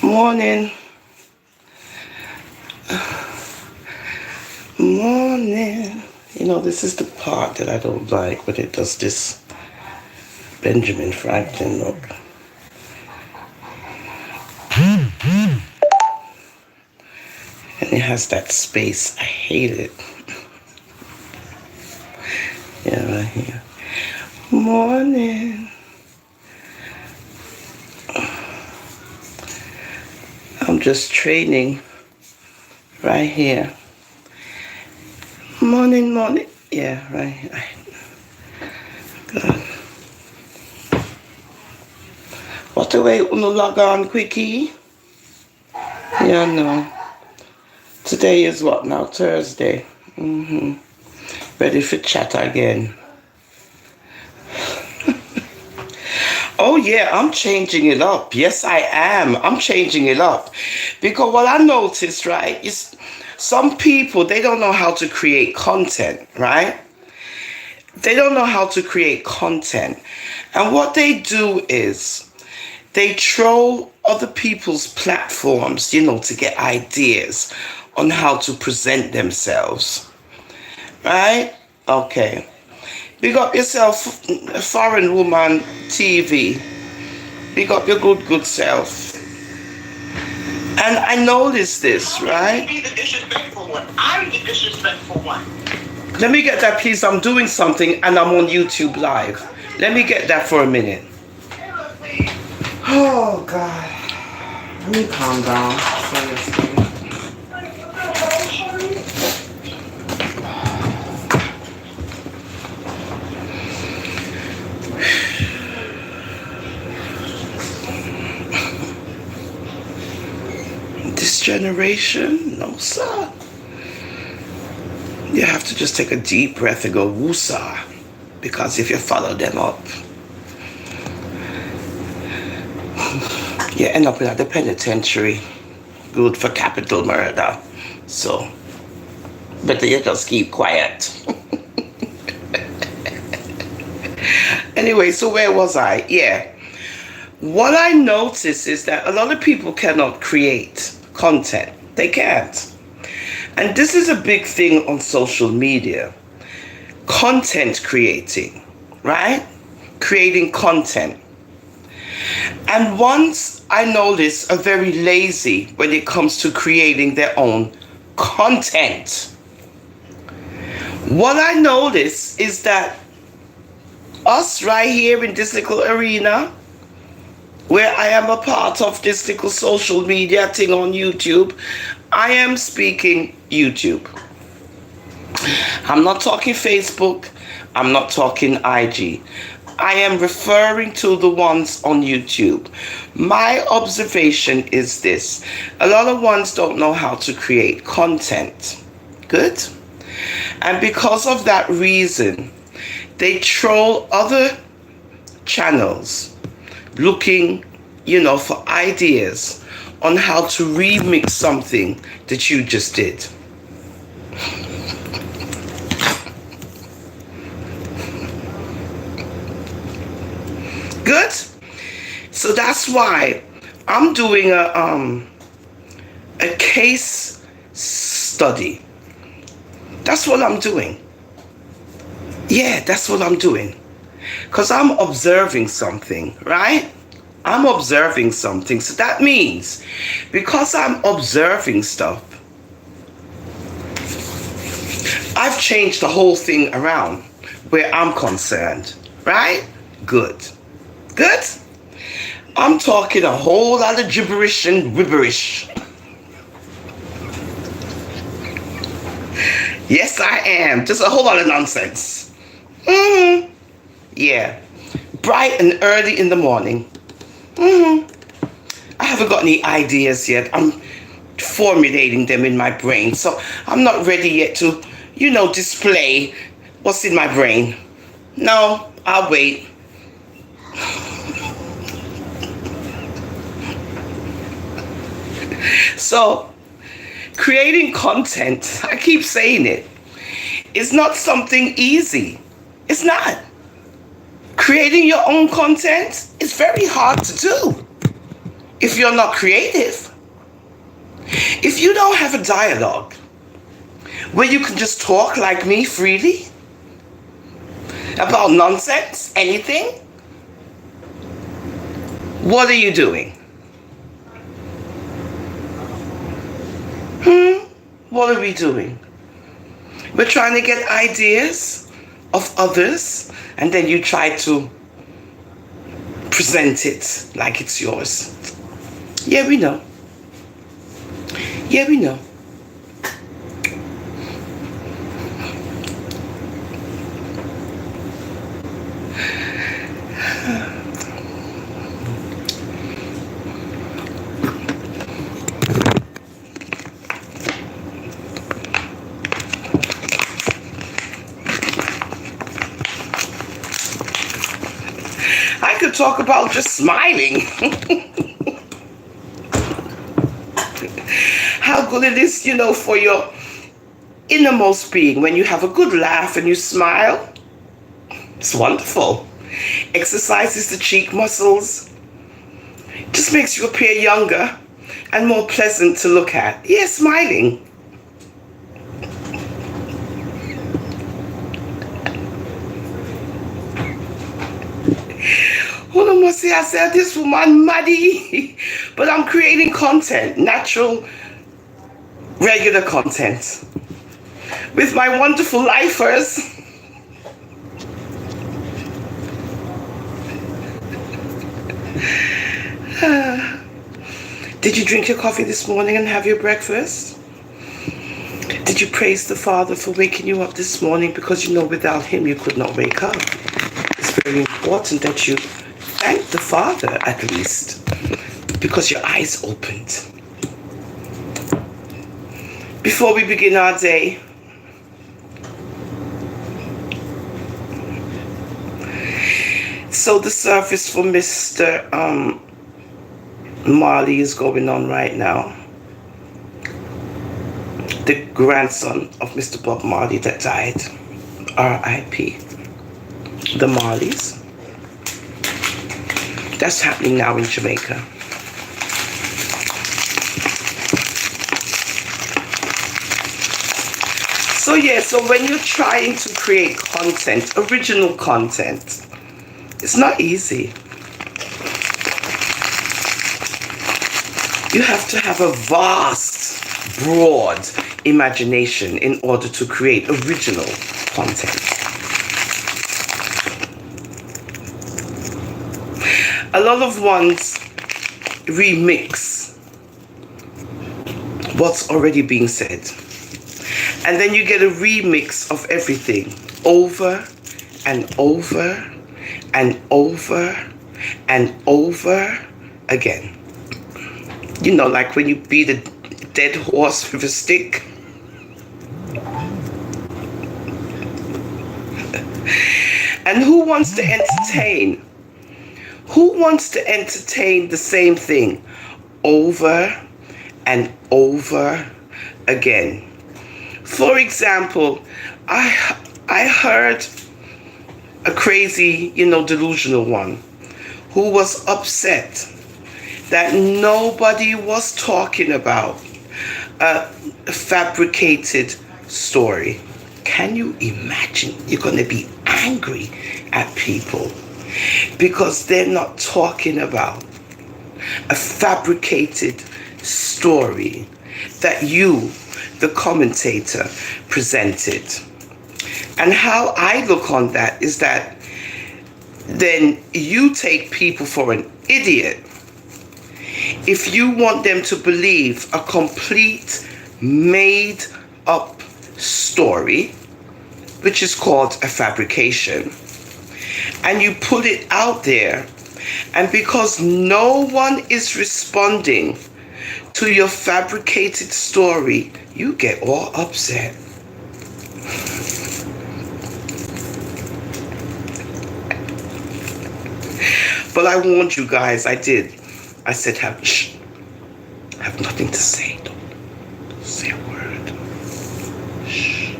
Morning, morning. This is the part that I don't like when it does this Benjamin Franklin look. And it has that space. I hate it. Yeah, right here. Morning. I'm just training right here. Morning, morning. Yeah, right. Good. What the way you log on quickie? Yeah, no. Today is what now? Thursday. Ready for chat again. Oh yeah, I'm changing it up. Yes, I am. I'm changing it up. Because what I noticed, right, is some people, they don't know how to create content, right? They don't know how to create content. And what they do is they troll other people's platforms, to get ideas on how to present themselves. Right? Okay. Big up yourself, Foreign Woman TV. Big up your good self. And I noticed this, right? Be the disrespectful one. I'm the disrespectful one. Let me get that, please. I'm doing something and I'm on YouTube Live. Let me get that for a minute. Oh, God. Let me calm down. Seriously. This generation? No, sir. You have to just take a deep breath and go, woosah. Because if you follow them up, you end up in the penitentiary. Good for capital murder. So, better you just keep quiet. Anyway, so where was I? Yeah. What I notice is that a lot of people cannot create content. They can't. And this is a big thing on social media. Content creating, right? Creating content. And once I notice are very lazy when it comes to creating their own content. What I notice is that us right here in this little arena, where I am a part of this little social media thing on YouTube, I am speaking YouTube. I'm not talking Facebook. I'm not talking IG. I am referring to the ones on YouTube. My observation is this. A lot of ones don't know how to create content. Good? And because of that reason, they troll other channels looking, for ideas on how to remix something that you just did. Good? So that's why I'm doing a case study. That's what I'm doing. Yeah, that's what I'm doing. Because I'm observing something, right? I'm observing something. So that means because I'm observing stuff, I've changed the whole thing around where I'm concerned, right? Good. Good? I'm talking a whole lot of gibberish and gibberish. Yes, I am. Just a whole lot of nonsense. Yeah. Bright and early in the morning. I haven't got any ideas yet. I'm formulating them in my brain. So I'm not ready yet to, display what's in my brain. No, I'll wait. So, creating content, I keep saying it, is not something easy. It's not. Creating your own content is very hard to do. if you're not creative, if you don't have a dialogue where you can just talk like me freely about nonsense, anything, what are you doing? What are we doing? We're trying to get ideas of others, and then you try to present it like it's yours. Yeah, we know. Yeah, we know. I could talk about just smiling. How good it is, for your innermost being. When you have a good laugh and you smile, it's wonderful. Exercises the cheek muscles. Just makes you appear younger and more pleasant to look at. Yeah, smiling. I said, this woman muddy, but I'm creating content, natural, regular content with my wonderful lifers. Did you drink your coffee this morning and have your breakfast? Did you praise the Father for waking you up this morning? Because without him you could not wake up. It's very important that you thank the Father, at least, because your eyes opened. Before we begin our day, so the service for Mr. Marley is going on right now. The grandson of Mr. Bob Marley that died, R.I.P. The Marleys. That's happening now in Jamaica. So when you're trying to create content, original content, it's not easy. You have to have a vast, broad imagination in order to create original content. A lot of ones remix what's already being said. And then you get a remix of everything over and over and over and over again. Like when you beat a dead horse with a stick. And who wants to entertain? Who wants to entertain the same thing over and over again? For example, I heard a crazy, delusional one who was upset that nobody was talking about a fabricated story. Can you imagine? You're going to be angry at people because they're not talking about a fabricated story that you, the commentator, presented. And how I look on that is that then you take people for an idiot if you want them to believe a complete made up story, which is called a fabrication, and you put it out there, and because no one is responding to your fabricated story, you get all upset. But I warned you guys, I did. I said, have nothing to say. Don't say a word. Shh.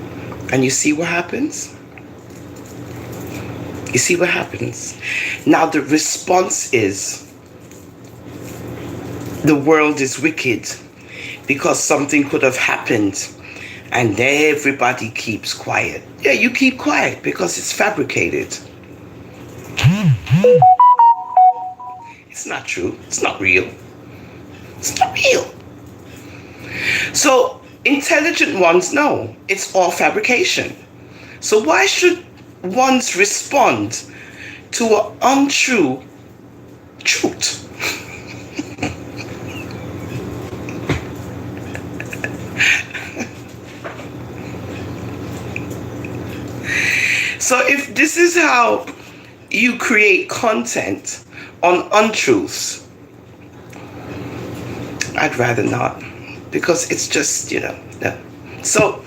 And you see what happens? You see what happens? Now the response is, the world is wicked because something could have happened and everybody keeps quiet. Yeah, you keep quiet because it's fabricated. It's not true. It's not real. It's not real. So intelligent ones know it's all fabrication. So why should ones respond to an untrue truth? So if this is how you create content on untruths, I'd rather not, because it's just, no. So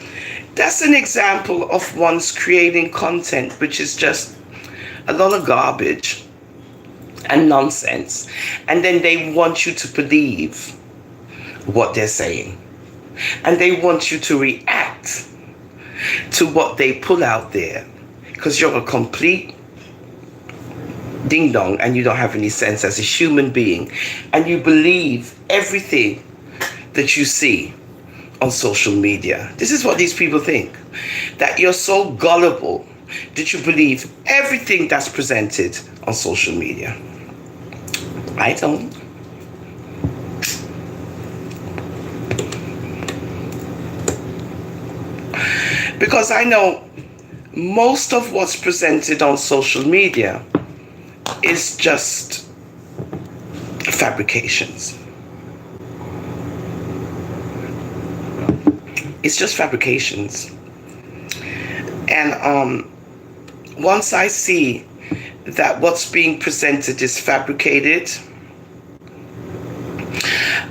that's an example of one's creating content which is just a lot of garbage and nonsense, and then they want you to believe what they're saying, and they want you to react to what they pull out there, because you're a complete ding dong and you don't have any sense as a human being, and you believe everything that you see on social media. This is what these people think, that you're so gullible that you believe everything that's presented on social media. I don't. Because I know most of what's presented on social media is just fabrications. It's just fabrications. And once I see that what's being presented is fabricated,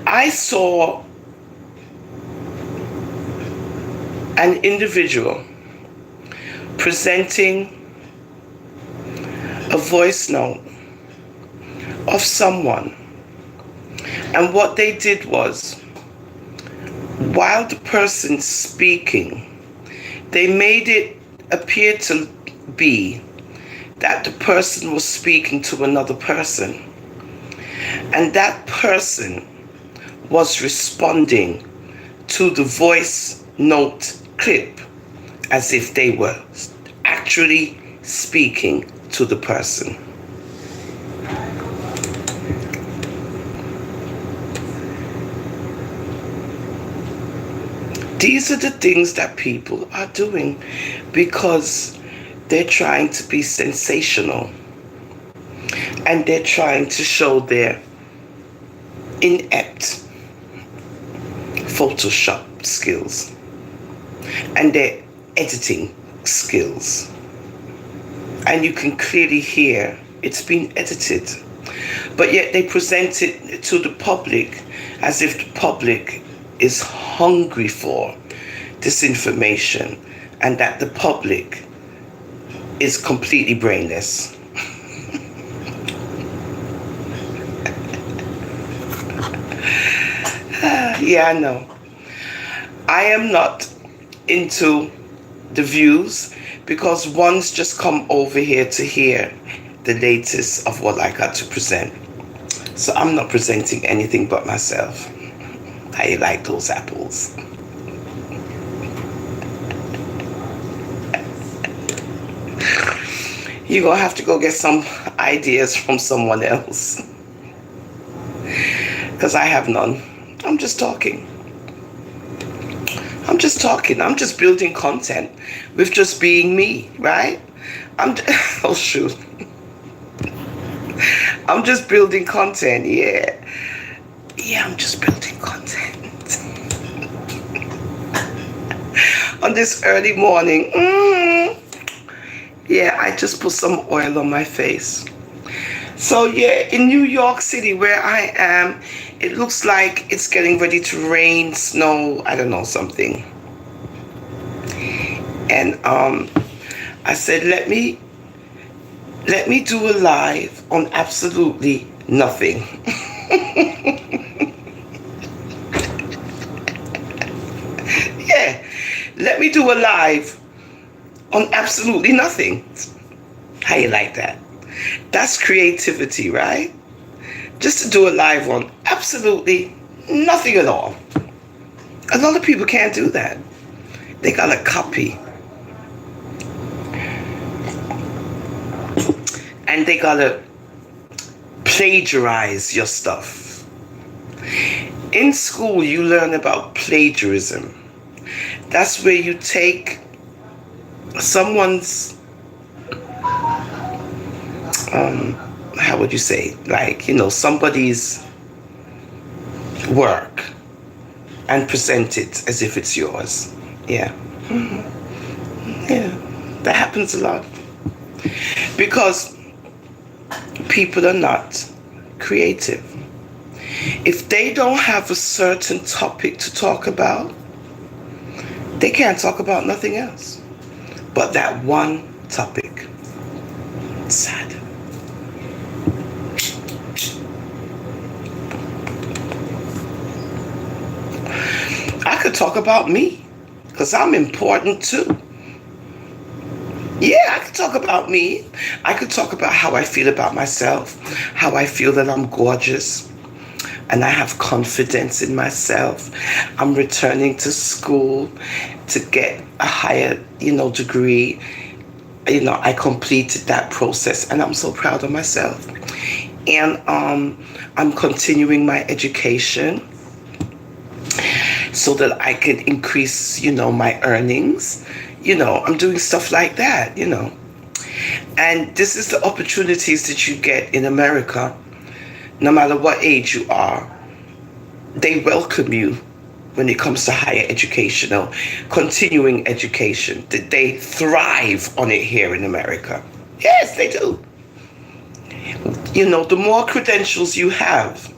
I saw an individual presenting a voice note of someone, and what they did was, while the person's speaking, they made it appear to be that the person was speaking to another person, and that person was responding to the voice note clip as if they were actually speaking to the person. These are the things that people are doing because they're trying to be sensational, and they're trying to show their inept Photoshop skills and their editing skills. And you can clearly hear it's been edited, but yet they present it to the public as if the public is hungry for this information, and that the public is completely brainless. Yeah, I know. I am not into the views because one's just come over here to hear the latest of what I got to present. So I'm not presenting anything but myself. How you like those apples? You're gonna have to go get some ideas from someone else, because I have none. I'm just talking. I'm just building content with just being me, right? Oh shoot. I'm just building content, yeah. Yeah, I'm just building content. On this early morning, yeah, I just put some oil on my face. So yeah, in New York City where I am, it looks like it's getting ready to rain, snow, I don't know, something. And I said, let me do a live on absolutely nothing. Yeah, let me do a live on absolutely nothing. How you like that? That's creativity, right? just to do a live on absolutely nothing at all. A lot of people can't do that. They gotta copy. And they gotta plagiarize your stuff. In school, you learn about plagiarism. That's where you take someone's, how would you say, like, somebody's work and present it as if it's yours. Yeah. Yeah, that happens a lot. Because people are not creative. If they don't have a certain topic to talk about, they can't talk about nothing else but that one topic. Sad. I could talk about me because I'm important too. Yeah, I could talk about me. I could talk about how I feel about myself, how I feel that I'm gorgeous and I have confidence in myself. I'm returning to school to get a higher, degree. I completed that process and I'm so proud of myself. And I'm continuing my education so that I can increase, my earnings. I'm doing stuff like that, And this is the opportunities that you get in America. No matter what age you are, they welcome you when it comes to higher education or continuing education. They thrive on it here in America. Yes, they do. The more credentials you have,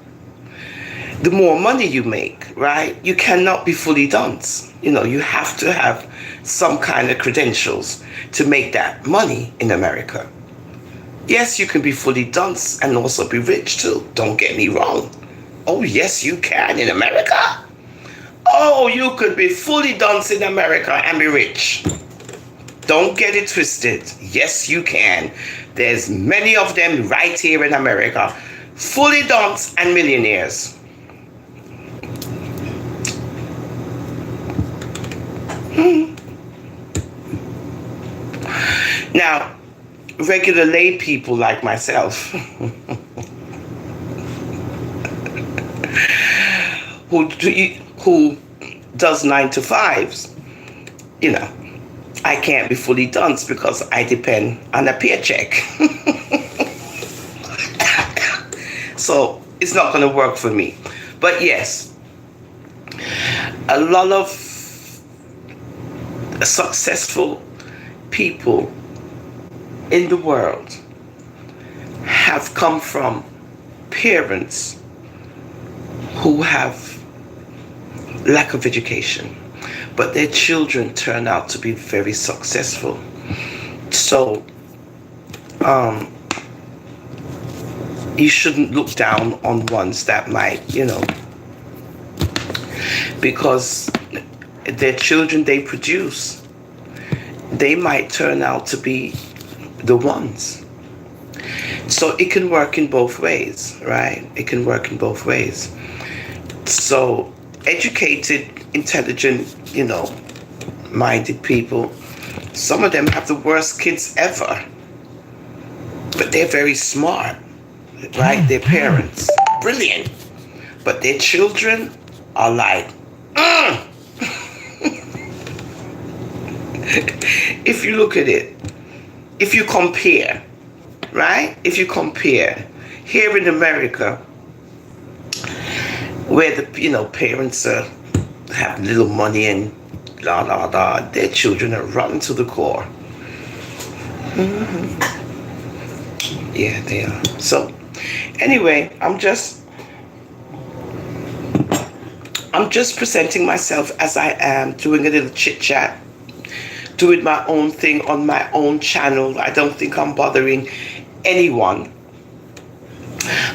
the more money you make, right? You cannot be fully dunce. You have to have some kind of credentials to make that money in America. Yes, you can be fully dunce and also be rich too. Don't get me wrong. Oh, yes, you can in America. Oh, you could be fully dunce in America and be rich. Don't get it twisted. Yes, you can. There's many of them right here in America. Fully dunce and millionaires. Now, regular lay people like myself who does 9 to 5s, I can't be fully dunce because I depend on a paycheck. So it's not going to work for me. But yes, a lot of successful people in the world have come from parents who have lack of education, but their children turn out to be very successful. So you shouldn't look down on ones that might, because their children they produce, they might turn out to be the ones. So it can work in both ways, right? It can work in both ways. So educated, intelligent, minded people, some of them have the worst kids ever. But they're very smart, right? Their parents, brilliant. But their children are like, If you look at it, if you compare, right? If you compare here in America, where the parents have little money and their children are rotten to the core. Mm-hmm. Yeah, they are. So anyway, I'm just presenting myself as I am, doing a little chit chat, doing my own thing on my own channel. I don't think I'm bothering anyone.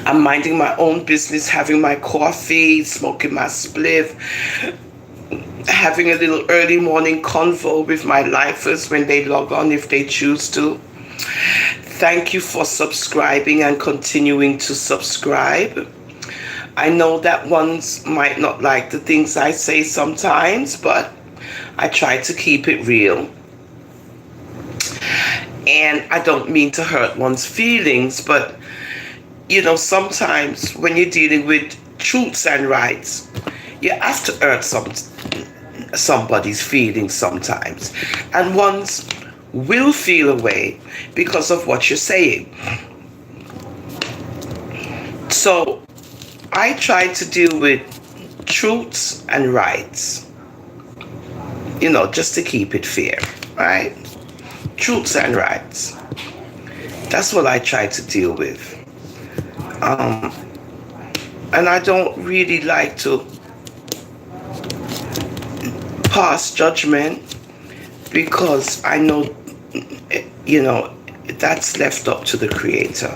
I'm minding my own business, having my coffee, smoking my spliff, having a little early morning convo with my lifers when they log on, if they choose to. Thank you for subscribing and continuing to subscribe. I know that ones might not like the things I say sometimes, but I try to keep it real. And I don't mean to hurt one's feelings, but sometimes when you're dealing with truths and rights, you have to hurt somebody's feelings sometimes. And one's will feel a way because of what you're saying. So I try to deal with truths and rights, just to keep it fair, right? Truths and rights. That's what I try to deal with. And I don't really like to pass judgment because I know, that's left up to the Creator.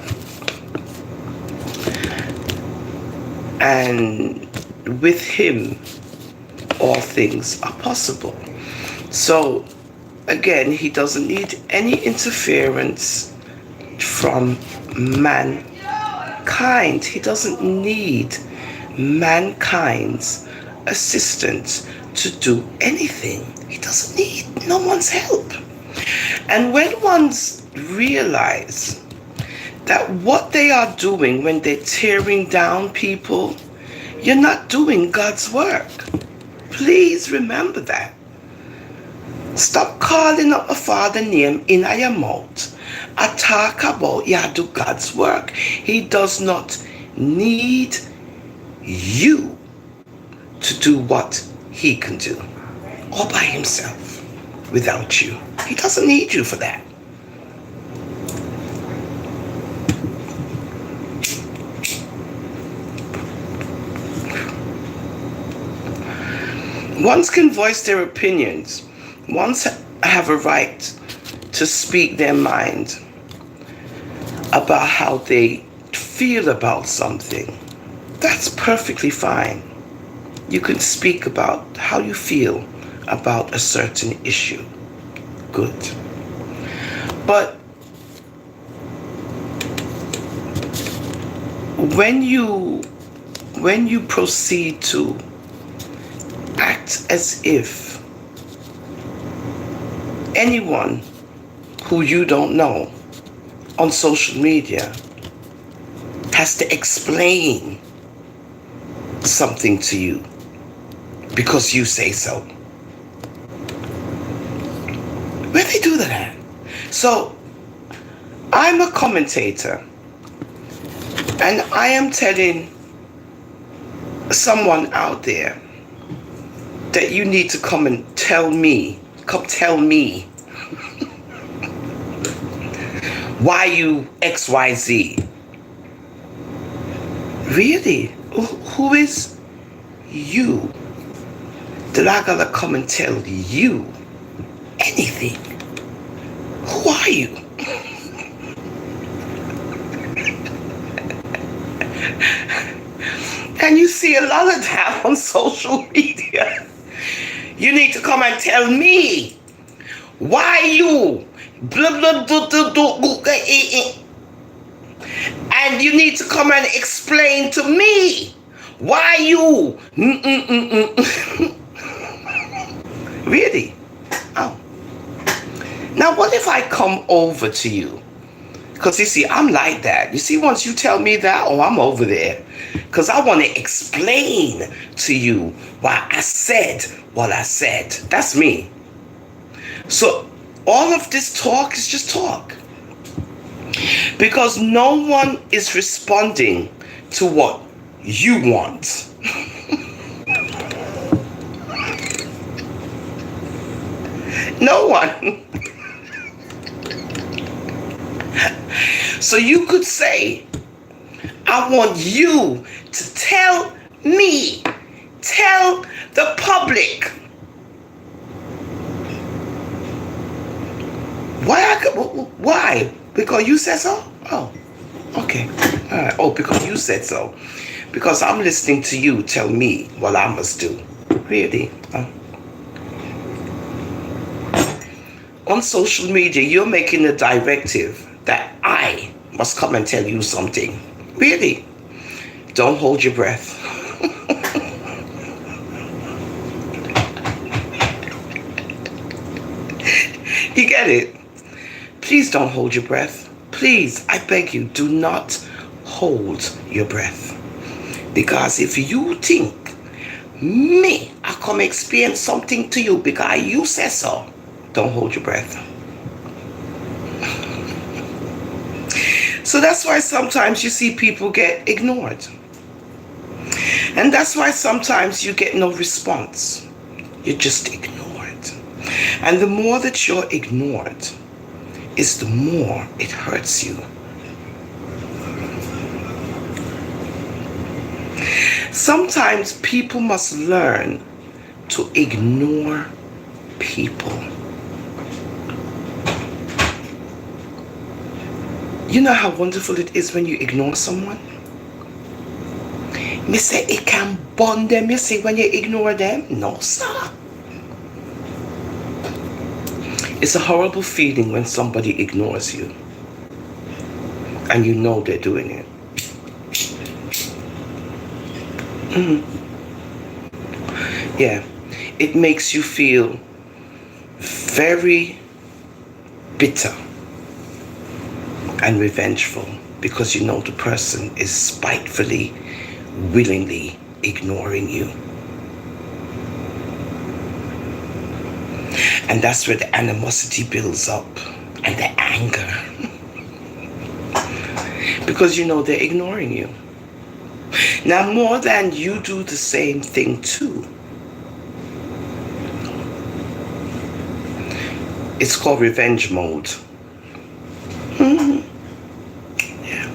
And with Him, all things are possible. So, again, He doesn't need any interference from mankind. He doesn't need mankind's assistance to do anything. He doesn't need no one's help. And when ones realize that what they are doing when they're tearing down people, you're not doing God's work. Please remember that. Stop calling up a Father name in your mouth. I talk about you do God's work. He does not need you to do what He can do all by Himself without you. He doesn't need you for that. Ones can voice their opinions. Ones have a right to speak their mind about how they feel about something. That's perfectly fine. You can speak about how you feel about a certain issue. Good. But when you proceed to act as if anyone who you don't know on social media has to explain something to you because you say so. Where they do that at? So, I'm a commentator and I am telling someone out there that you need to come and tell me why you XYZ. Really? Who is you that I gotta come and tell you anything? Who are you? And you see a lot of that on social media. You need to come and tell me why you blah blah blah blah blah, and you need to come and explain to me why you really. Oh, now what if I come over to you? Because you see, I'm like that. You see, once you tell me that, oh, I'm over there. Because I want to explain to you why I said what I said. That's me. So all of this talk is just talk. Because no one is responding to what you want. No one. So you could say, I want you to tell me, tell the public why? Because you said so? Oh, okay. All right. Oh, because you said so. Because I'm listening to you tell me what I must do. Really? On social media, you're making a directive that I must come and tell you something. Really, don't hold your breath. You get it? Please don't hold your breath. Please, I beg you, do not hold your breath. Because if you think me, I come explain something to you because you say so, don't hold your breath. So that's why sometimes you see people get ignored. And that's why sometimes you get no response. You're just ignored. And the more that you're ignored, is the more it hurts you. Sometimes people must learn to ignore people. You know how wonderful it is when you ignore someone? Me say it can bond them, you see, when you ignore them. No, sir. It's a horrible feeling when somebody ignores you. And you know they're doing it. Yeah, it makes you feel very bitter and revengeful because you know the person is spitefully, willingly ignoring you. And that's where the animosity builds up and the anger. Because you know they're ignoring you. Now, more than you do the same thing too. It's called revenge mode. Yeah.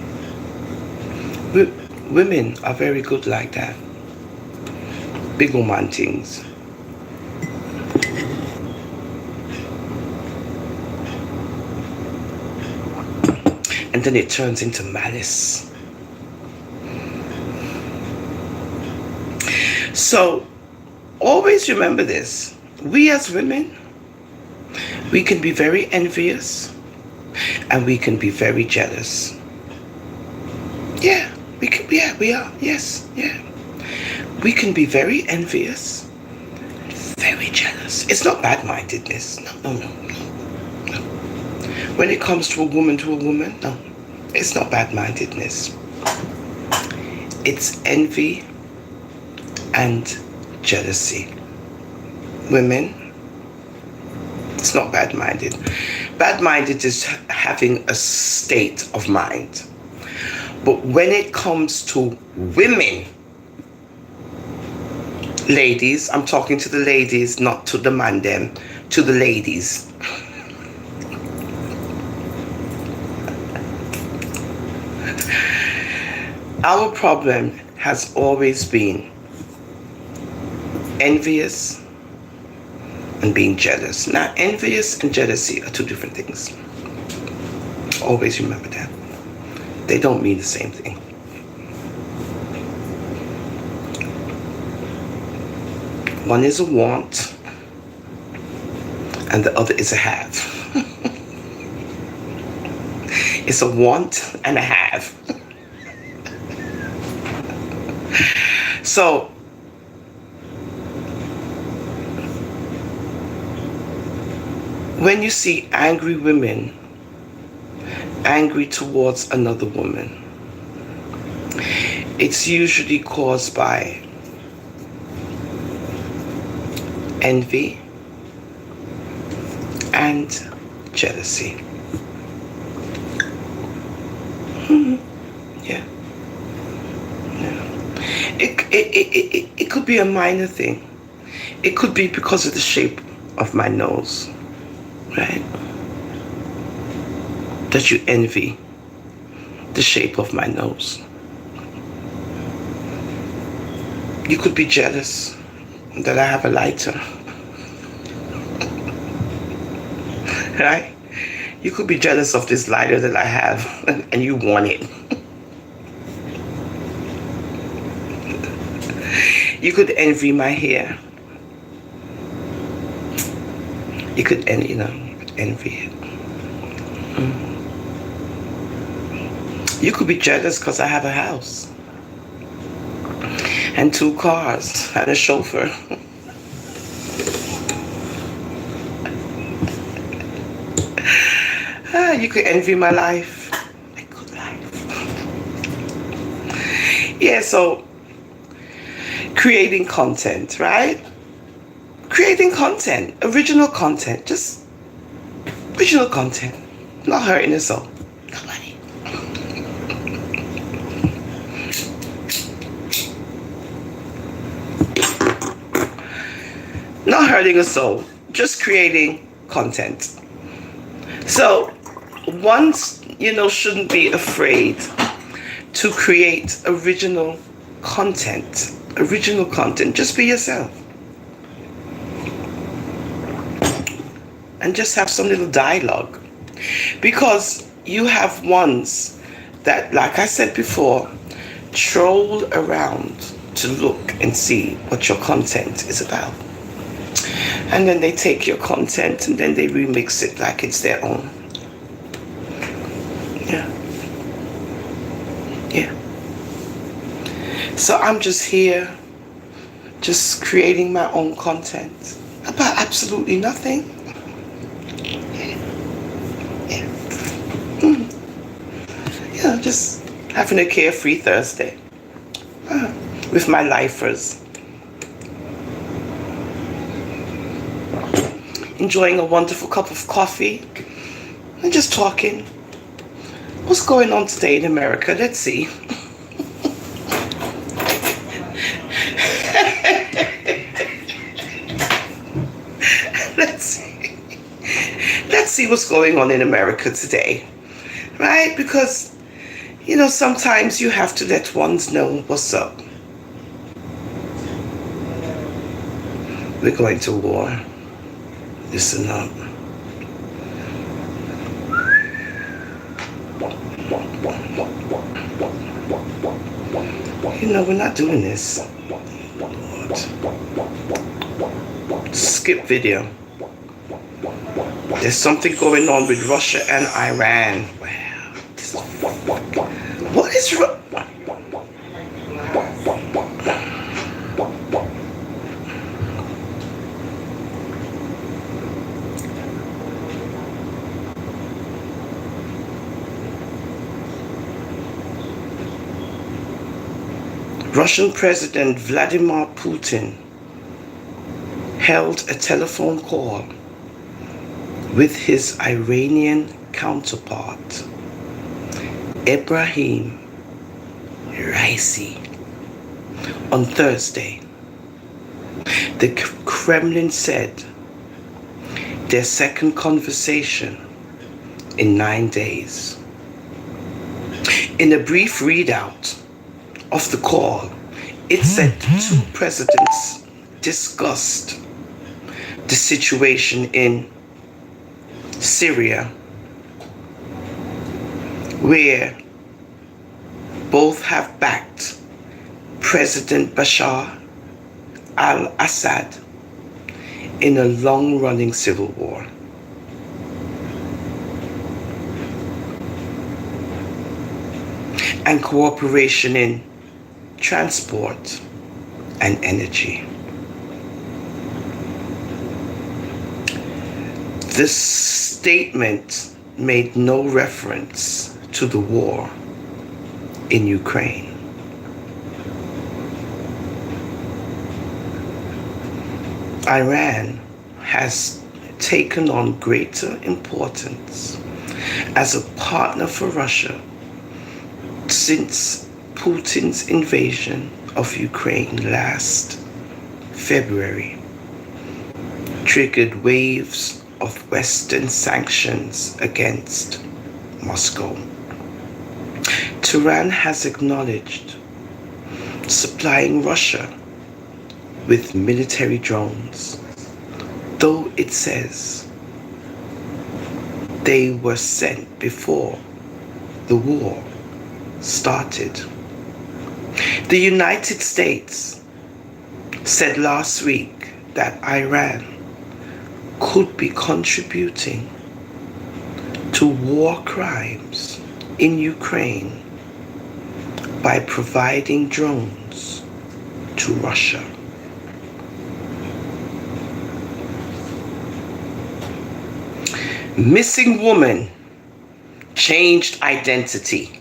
Women are very good like that. Big woman things. And then it turns into malice. So, always remember this. We as women, we can be very envious and we can be very jealous. Yeah, we are. Yes, yeah. We can be very envious, very jealous. It's not bad-mindedness. No. When it comes to a woman, no. It's not bad-mindedness. It's envy and jealousy. Women, it's not bad-minded. Bad-minded is having a state of mind. But when it comes to women, ladies, I'm talking to the ladies, not to the man them, to the ladies. Our problem has always been envious and being jealous. Now, envious and jealousy are two different things. Always remember that. They don't mean the same thing. One is a want and the other is a have. It's a want and a have. So, when you see angry women angry towards another woman, it's usually caused by envy and jealousy. Yeah. It could be a minor thing. It could be because of the shape of my nose, right? That you envy the shape of my nose. You could be jealous that I have a lighter, right? You could be jealous of this lighter that I have and you want it. You could envy my hair. You could envy it. You could be jealous because I have a house and 2 cars and a chauffeur. You could envy my life. A good life. Yeah, so creating content, right? Creating content, original content, just original content, not hurting us all. Nobody. Not hurting a soul, just creating content. So once, shouldn't be afraid to create original content. Original content. Just be yourself. And just have some little dialogue. Because you have ones that, like I said before, troll around to look and see what your content is about. And then they take your content and then they remix it like it's their own. Yeah. Yeah. So I'm just here, just creating my own content about absolutely nothing. Yeah. Yeah, just having a carefree Thursday with my lifers. Enjoying a wonderful cup of coffee and just talking. What's going on today in America? Let's see. Let's see what's going on in America today. Right? Because, sometimes you have to let ones know what's up. We're going to war. Listen up. We're not doing this. Lord. Skip video. There's something going on with Russia and Iran. Wow. What is Russian President Vladimir Putin held a telephone call with his Iranian counterpart, Ebrahim Raisi, on Thursday. The Kremlin said their second conversation in 9 days. In a brief readout of the call, it said the 2 presidents discussed the situation in Syria, where both have backed President Bashar al-Assad in a long-running civil war. And cooperation in transport and energy. This statement made no reference to the war in Ukraine. Iran has taken on greater importance as a partner for Russia since Putin's invasion of Ukraine last February triggered waves of Western sanctions against Moscow. Tehran has acknowledged supplying Russia with military drones, though it says they were sent before the war started. The United States said last week that Iran could be contributing to war crimes in Ukraine by providing drones to Russia. Missing woman changed identity.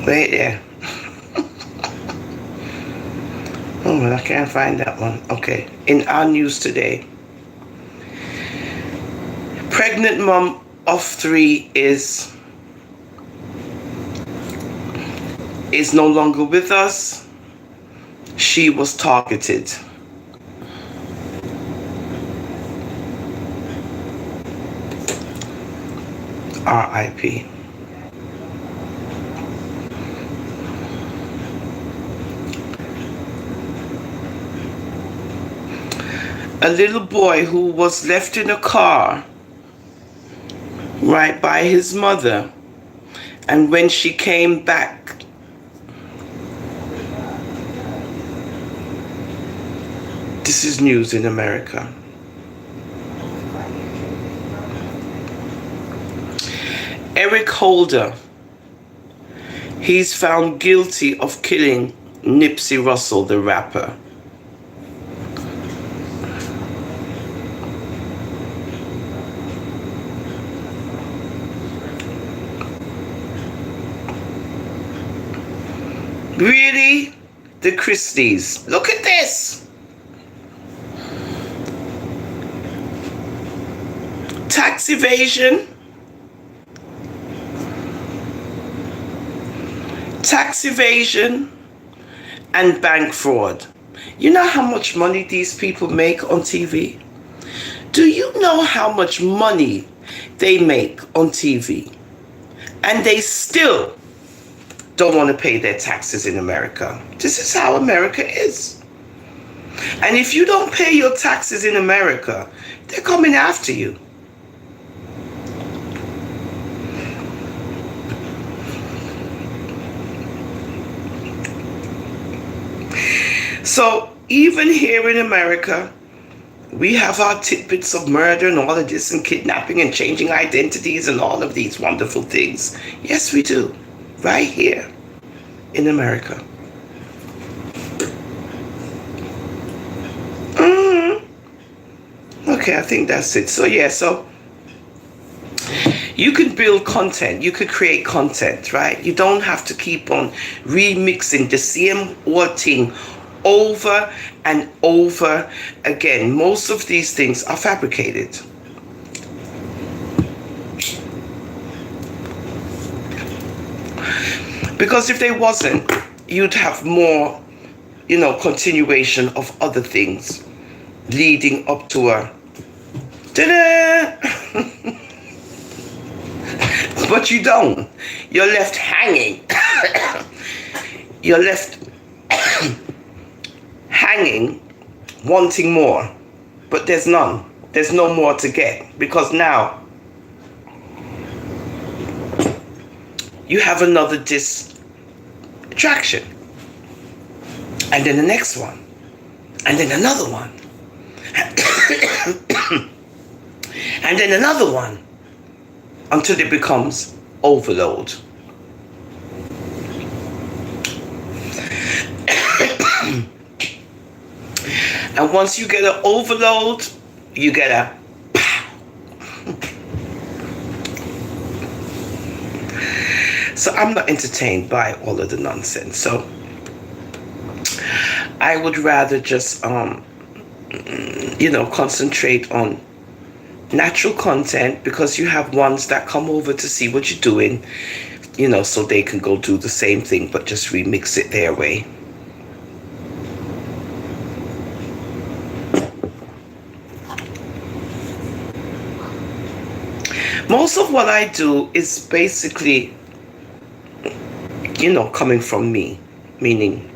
Wait there. Oh, well, I can't find that one. Okay. In our news today, pregnant mom of 3 is no longer with us. She was targeted. RIP. A little boy who was left in a car right by his mother, and when she came back, this is news in America. Eric Holder, he's found guilty of killing Nipsey Russell, the rapper. Really? The Christies. Look at this. Tax evasion. Tax evasion and bank fraud. You know how much money these people make on TV? Do you know how much money they make on TV? And they still don't want to pay their taxes in America. This is how America is. And if you don't pay your taxes in America, they're coming after you. So even here in America, we have our tidbits of murder and all of this and kidnapping and changing identities and all of these wonderful things. Yes, we do. Right here in America. Okay, I think that's it. So yeah, so you can build content, you could create content, right? You don't have to keep on remixing the same old thing over and over again. Most of these things are fabricated. Because if they wasn't, you'd have more, continuation of other things leading up to a ta-da! But you don't. You're left hanging. You're left hanging, wanting more. But there's none. There's no more to get. Because now you have another distraction. And then the next one. And then another one. And then another one. Until it becomes overload. And once you get an overload, you get a pow. So I'm not entertained by all of the nonsense. So I would rather just, concentrate on natural content, because you have ones that come over to see what you're doing, so they can go do the same thing, but just remix it their way. Most of what I do is basically, coming from me, meaning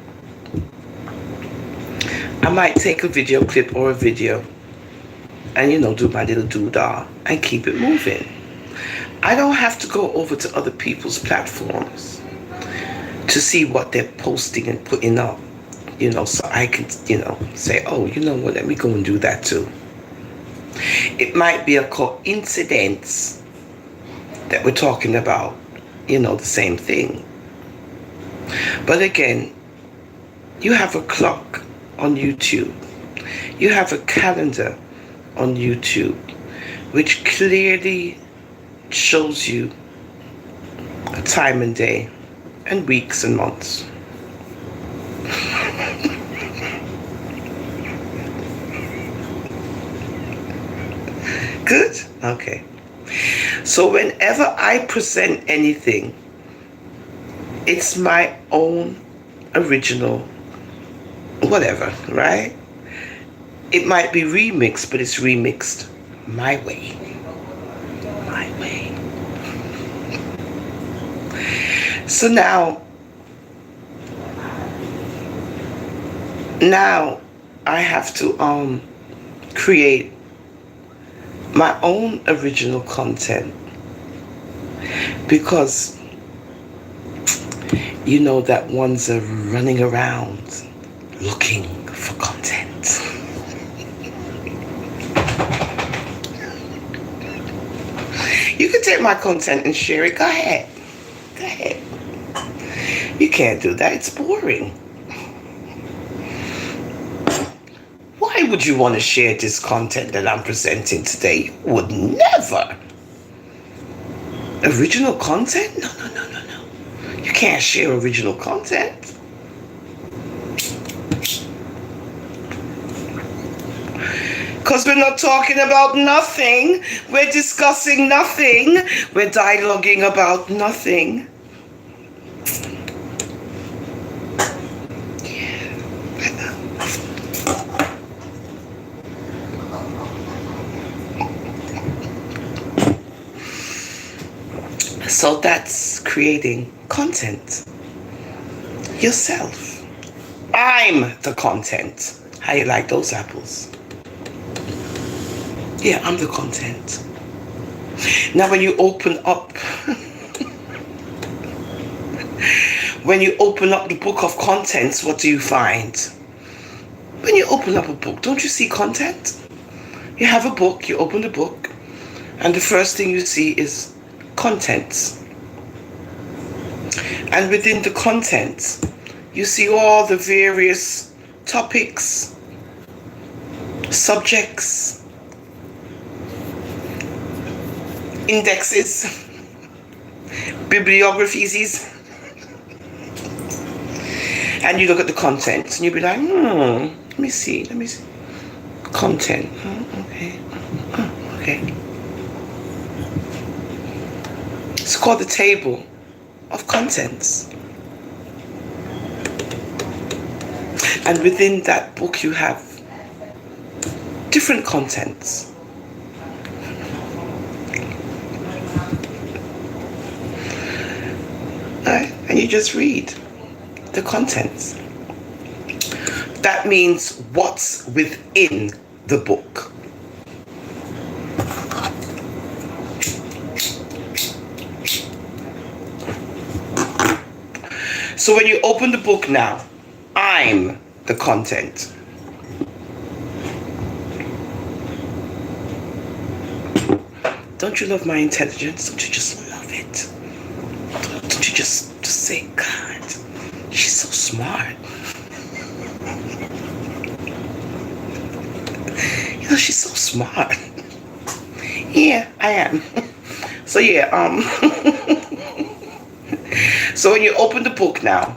I might take a video clip or a video and, do my little doodah and keep it moving. I don't have to go over to other people's platforms to see what they're posting and putting up. so I can, say, oh, you know what, let me go and do that too. It might be a coincidence that we're talking about, the same thing. But again, you have a clock on YouTube. You have a calendar on YouTube, which clearly shows you a time and day and weeks and months. Good? Okay. So whenever I present anything, it's my own original whatever, right? It might be remixed, but it's remixed my way. My way. So now I have to create my own original content, because that ones are running around looking for content. You can take my content and share it. Go ahead. You can't do that. It's boring. Why would you want to share this content that I'm presenting today? You would never. Original content? No. You can't share original content. Because we're not talking about nothing. We're discussing nothing. We're dialoguing about nothing. So that's creating content. Yourself. I'm the content. How you like those apples? Yeah, I'm the content. Now when you open up the book of contents, what do you find? When you open up a book, don't you see content? You have a book, you open the book, and the first thing you see is contents. And within the contents, you see all the various topics, subjects, indexes, bibliographies, and you look at the contents and you'll be like, let me see. Content. Okay. It's called the table of contents. And within that book you have different contents. Right? And you just read the contents. That means what's within the book. So when you open the book now, I'm the content. Don't you love my intelligence? Don't you just love it? Don't you just say, God, she's so smart. She's so smart. Yeah, I am. So yeah, so when you open the book now,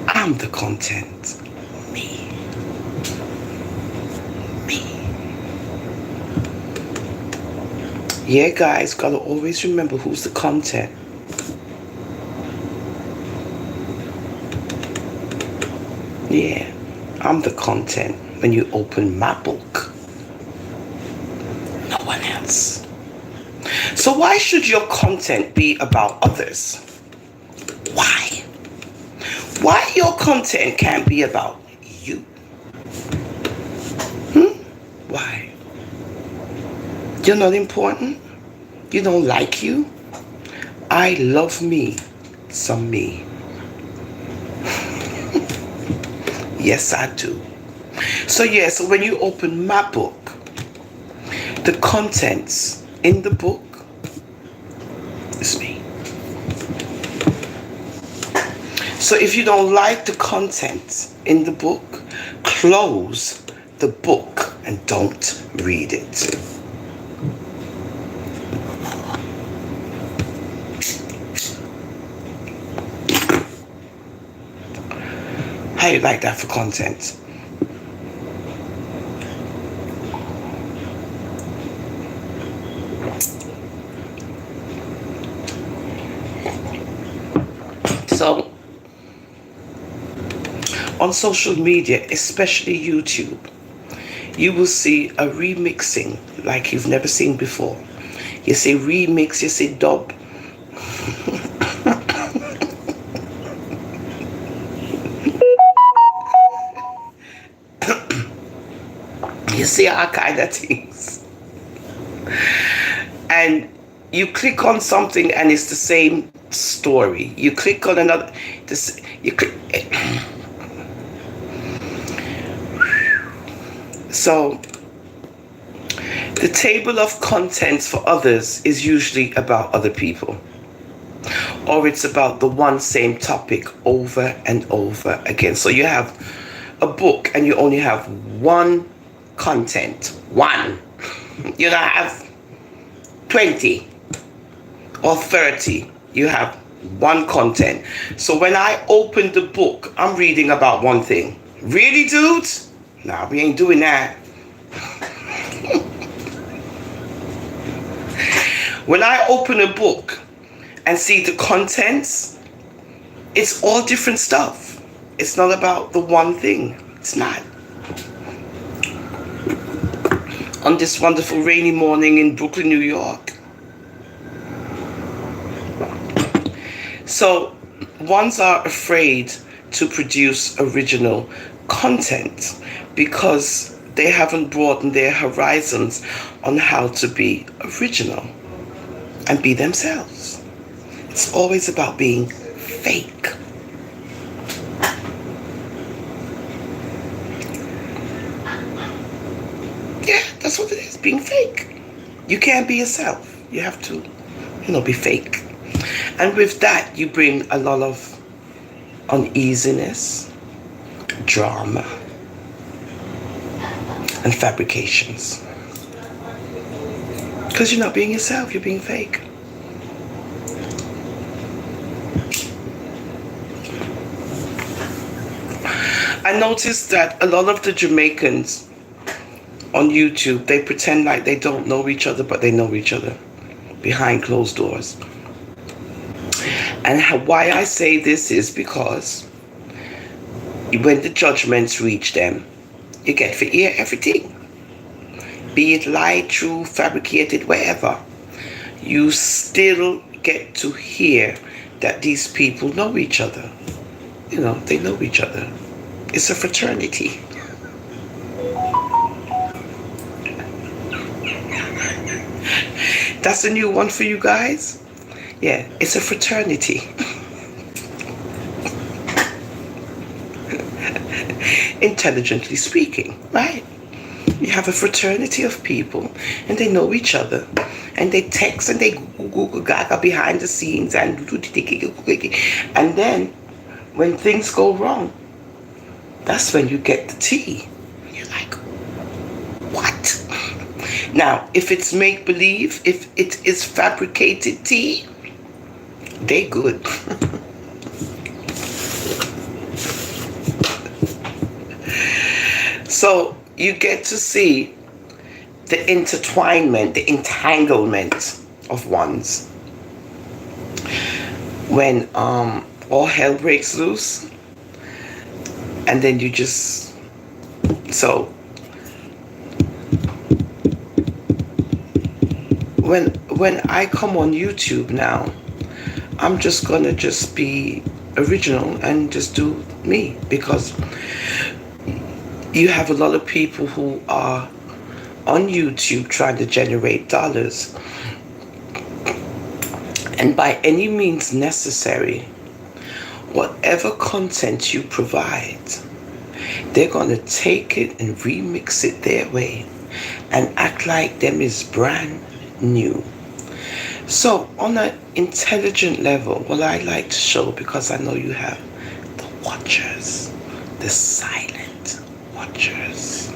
I'm the content. Me. Yeah, guys, gotta always remember who's the content. Yeah, I'm the content when you open my book. No one else. So why should your content be about others? Why? Why your content can't be about you? Why? You're not important? You don't like you? I love me some me. Yes, I do. So so when you open my book, the contents in the book is me. So if you don't like the content in the book, close the book and don't read it. How you like that for content? So on social media, especially YouTube, you will see a remixing like you've never seen before. You say remix, you say dub. You see all kind of things. And you click on something and it's the same story. You click on another, you click. So the table of contents for others is usually about other people, or it's about the one same topic over and over again. So you have a book and you only have one content. One. You don't have 20 or 30. You have one content. So when I open the book, I'm reading about one thing. Really, dudes? Nah, we ain't doing that. When I open a book and see the contents, it's all different stuff. It's not about the one thing. It's not. On this wonderful rainy morning in Brooklyn, New York. So ones are afraid to produce original content because they haven't broadened their horizons on how to be original and be themselves. It's always about being fake. Yeah, that's what it is, being fake. You can't be yourself. You have to, be fake. And with that, you bring a lot of uneasiness, drama, and fabrications. Because you're not being yourself, you're being fake. I noticed that a lot of the Jamaicans on YouTube, they pretend like they don't know each other, but they know each other behind closed doors. And why I say this is because when the judgments reach them, you get to hear everything. Be it lied, true, fabricated, wherever. You still get to hear that these people know each other. They know each other. It's a fraternity. That's a new one for you guys. Yeah, it's a fraternity. Intelligently speaking, right? You have a fraternity of people and they know each other and they text and they Google Gaga behind the scenes and then when things go wrong, that's when you get the tea. You're like, what? Now, if it's make-believe, if it is fabricated tea, they good. So you get to see the intertwinement, the entanglement of ones. When all hell breaks loose, and then you just, so when I come on YouTube now, I'm just gonna just be original and just do me, because you have a lot of people who are on YouTube trying to generate dollars, and by any means necessary, whatever content you provide They're gonna take it and remix it their way and act like them is brand new. So on an intelligent level, what I like to show, because I know you have the watchers, the silent watchers.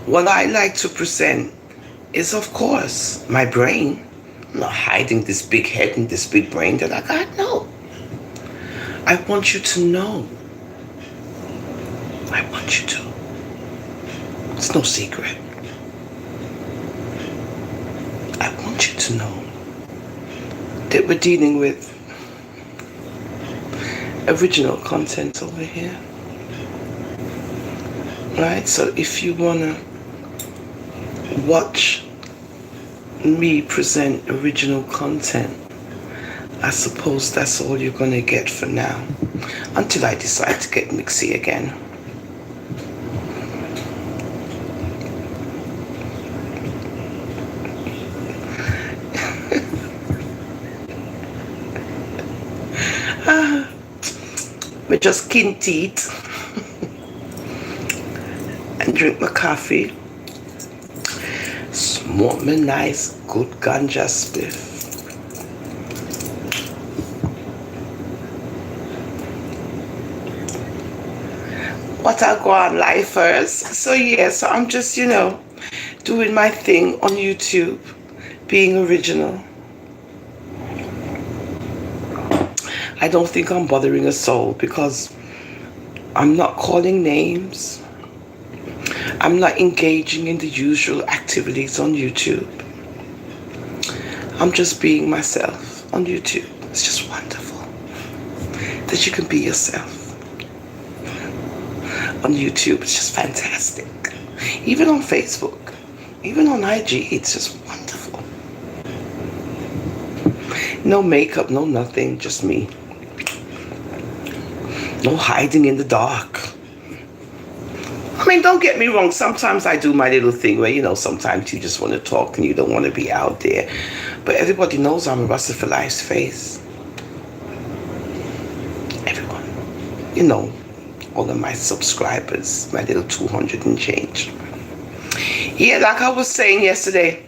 What I like to present is, of course, my brain. I'm not hiding this big head and this big brain that I got. No. I want you to know. I want you to. It's no secret. I want you to know that we're dealing with original content over here. Right? So if you want to watch me present original content, I suppose that's all you're going to get for now, until I decide to get mixy again. Me just skin teeth and drink my coffee, smoke me nice good ganja spliff. What I go on live first. So yeah, so I'm just, doing my thing on YouTube, being original. I don't think I'm bothering a soul, because I'm not calling names. I'm not engaging in the usual activities on YouTube. I'm just being myself on YouTube. It's just wonderful that you can be yourself on YouTube. It's just fantastic. Even on Facebook, even on IG, it's just wonderful. No makeup, no nothing, just me. No hiding in the dark. I mean, don't get me wrong. Sometimes I do my little thing where, sometimes you just want to talk and you don't want to be out there. But everybody knows I'm a Rastafari's face. Everyone. All of my subscribers, my little 200 and change. Yeah, like I was saying yesterday,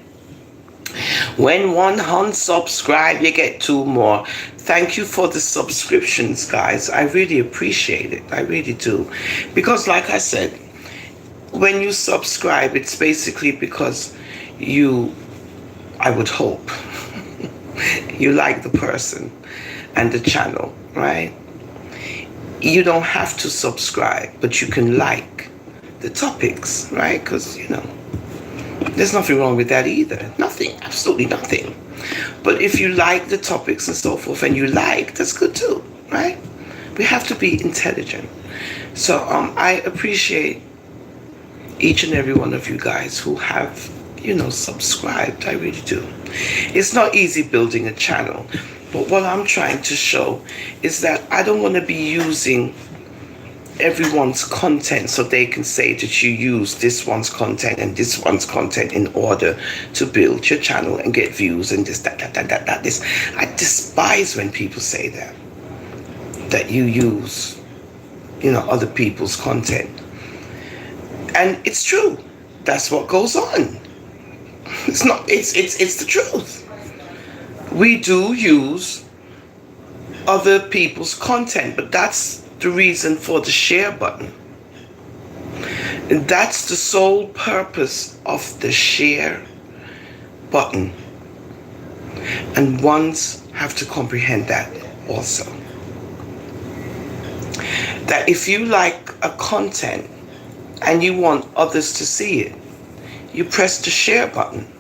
when one unsubscribe, you get 2 more. Thank you for the subscriptions, guys. I really appreciate it. I really do. Because like I said, when you subscribe, it's basically because I would hope, you like the person and the channel, right? You don't have to subscribe, but you can like the topics, right? Because, there's nothing wrong with that either. Nothing, absolutely nothing. But if you like the topics and so forth, and that's good too, right? We have to be intelligent. So I appreciate each and every one of you guys who have, subscribed. I really do. It's not easy building a channel, but what I'm trying to show is that I don't want to be using everyone's content so they can say that you use this one's content and this one's content in order to build your channel and get views and this. I despise when people say that you use, other people's content. And it's true. That's what goes on. It's the truth. We do use other people's content, but that's the reason for the share button. And that's the sole purpose of the share button. And ones have to comprehend that also. That if you like a content and you want others to see it, you press the share button.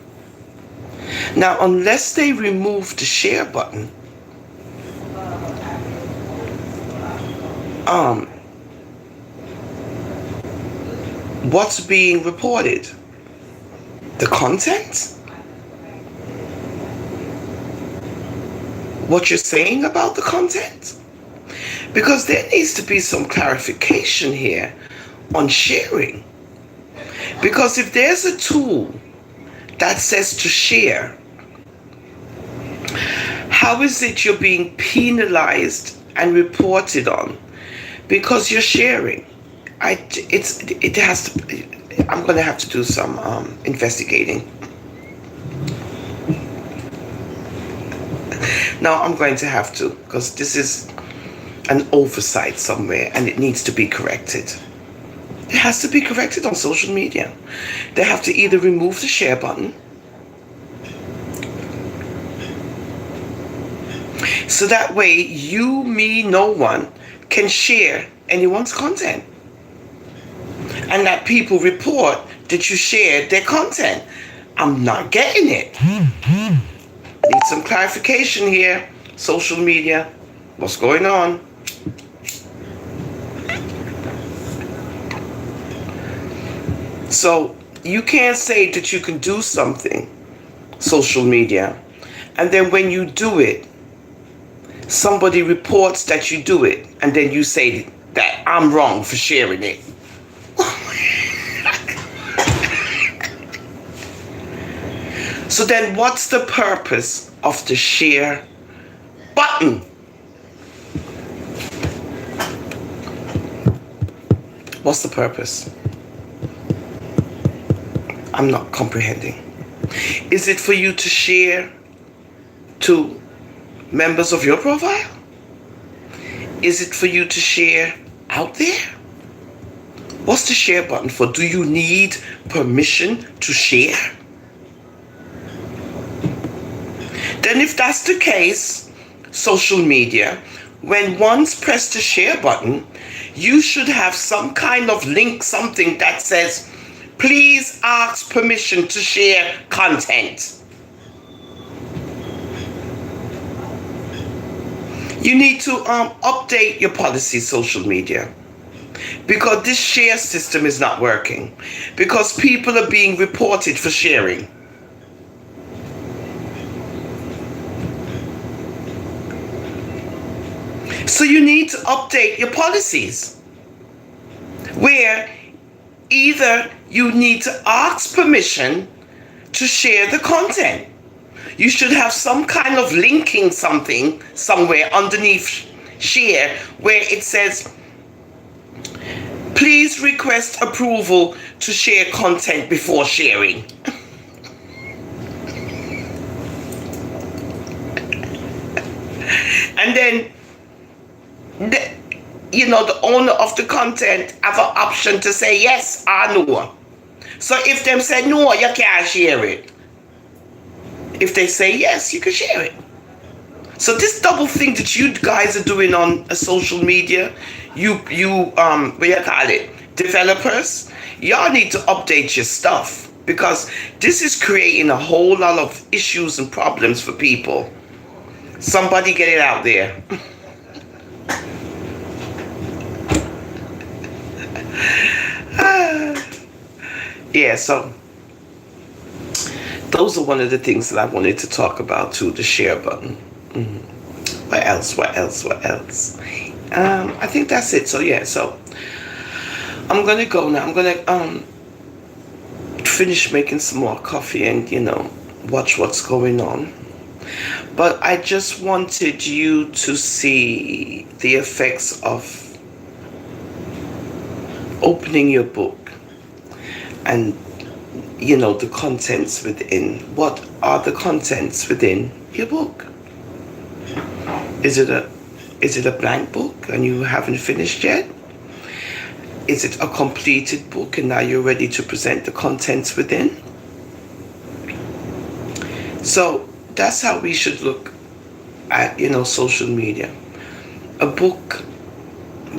Now, unless they remove the share button, what's being reported? The content? What you're saying about the content? Because there needs to be some clarification here on sharing. Because if there's a tool that says to share, how is it you're being penalized and reported on because you're sharing. It has to. I'm going to have to do some investigating. Now I'm going to have to, because this is an oversight somewhere and it needs to be corrected. It has to be corrected on social media. They have to either remove the share button, so that way you, me, no one can share anyone's content, and that people report that you shared their content. I'm not getting it. Need some clarification here. Social media, what's going on? So you can't say that you can do something, social media, and then when you do it, somebody reports that you do it, and then you say that I'm wrong for sharing it. So then what's the purpose of the share button? What's the purpose? I'm not comprehending. Is it for you to share to members of your profile? Is it for you to share out there? What's the share button for? Do you need permission to share? Then if that's the case, social media, when one's pressed the share button, you should have some kind of link, something that says, please ask permission to share content. You need to update your policy, social media, because this share system is not working, because people are being reported for sharing. So you need to update your policies, where either you need to ask permission to share the content. You should have some kind of linking something somewhere underneath share where it says, please request approval to share content before sharing. And then the owner of the content have an option to say yes or no. So if them say no, you can't share it. If they say yes, you can share it. So this double thing that you guys are doing on social media, you what do you call it, developers, y'all need to update your stuff, because this is creating a whole lot of issues and problems for people. Somebody get it out there. Yeah, so those are one of the things that I wanted to talk about too, the share button. What else? I think that's it. So yeah, so I'm gonna go now. I'm gonna finish making some more coffee and watch what's going on. But I just wanted you to see the effects of opening your book and the contents within. What are the contents within your book? Is it a blank book and you haven't finished yet? Is it a completed book and now you're ready to present the contents within? So that's how we should look at social media. A book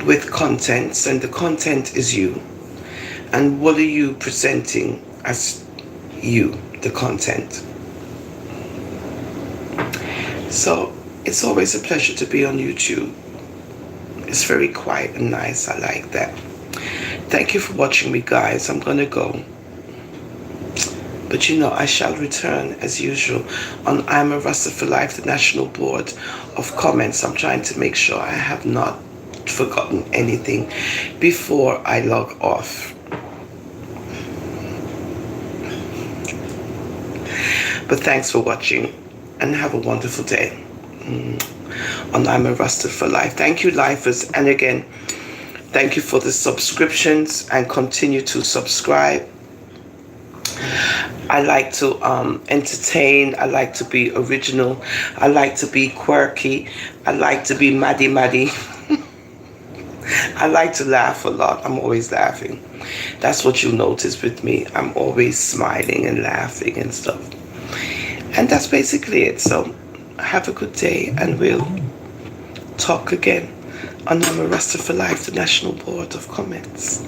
with contents, and the content is you. And what are you presenting as you, the content? So it's always a pleasure to be on YouTube. It's very quiet and nice. I like that. Thank you for watching me, guys. I'm gonna go. But I shall return as usual on I'm a Rasta for Life, the National Board of Comments. I'm trying to make sure I have not forgotten anything before I log off. But thanks for watching and have a wonderful day on I'm a Rasta for Life. Thank you, lifers. And again, Thank you for the subscriptions and continue to subscribe. I like to entertain. I like to be original. I like to be quirky. I like to be maddy maddy. I like to laugh a lot. I'm always laughing. That's what you'll notice with me. I'm always smiling and laughing and stuff. And that's basically it. So have a good day, and we'll talk again on Nama Rasta for Life, the National Board of Comments.